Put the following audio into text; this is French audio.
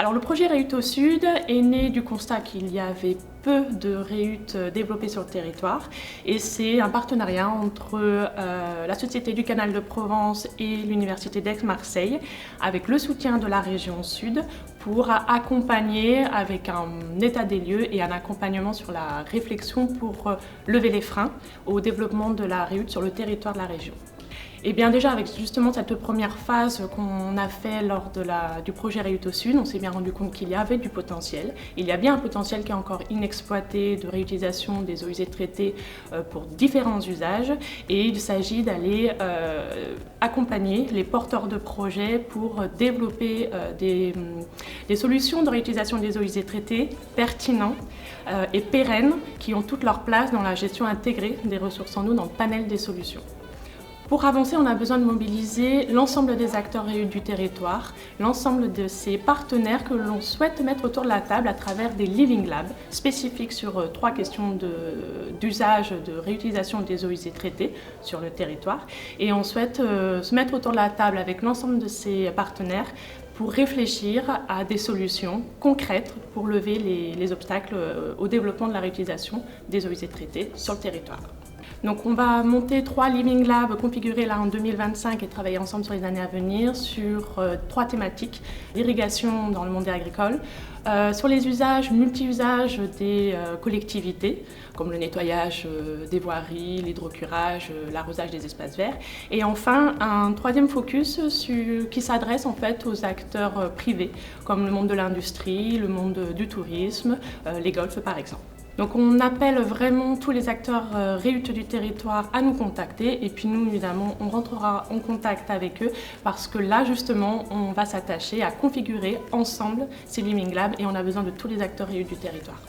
Alors le projet REUT au Sud est né du constat qu'il y avait peu de REUT développés sur le territoire et c'est un partenariat entre la Société du Canal de Provence et l'Université d'Aix-Marseille avec le soutien de la région Sud pour accompagner avec un état des lieux et un accompagnement sur la réflexion pour lever les freins au développement de la REUT sur le territoire de la région. Et bien déjà avec justement cette première phase qu'on a fait lors du projet REUT au Sud, on s'est bien rendu compte qu'il y avait du potentiel. Il y a bien un potentiel qui est encore inexploité de réutilisation des eaux usées traitées pour différents usages et il s'agit d'aller accompagner les porteurs de projets pour développer des solutions de réutilisation des eaux usées traitées pertinentes et pérennes qui ont toute leur place dans la gestion intégrée des ressources en eau dans le panel des solutions. Pour avancer, on a besoin de mobiliser l'ensemble des acteurs REUT du territoire, l'ensemble de ces partenaires que l'on souhaite mettre autour de la table à travers des Living Labs spécifiques sur 3 questions d'usage de réutilisation des eaux usées traitées sur le territoire. Et on souhaite se mettre autour de la table avec l'ensemble de ces partenaires pour réfléchir à des solutions concrètes pour lever les obstacles au développement de la réutilisation des eaux usées traitées sur le territoire. Donc on va monter 3 Living Labs configurés là en 2025 et travailler ensemble sur les années à venir sur 3 thématiques. L'irrigation dans le monde agricole, sur les usages, multi-usages des collectivités, comme le nettoyage des voiries, l'hydrocurage, l'arrosage des espaces verts. Et enfin, un 3e focus qui s'adresse en fait aux acteurs privés, comme le monde de l'industrie, le monde du tourisme, les golfs par exemple. Donc on appelle vraiment tous les acteurs REUT du territoire à nous contacter et puis nous évidemment on rentrera en contact avec eux parce que là justement on va s'attacher à configurer ensemble ces Living Labs et on a besoin de tous les acteurs REUT du territoire.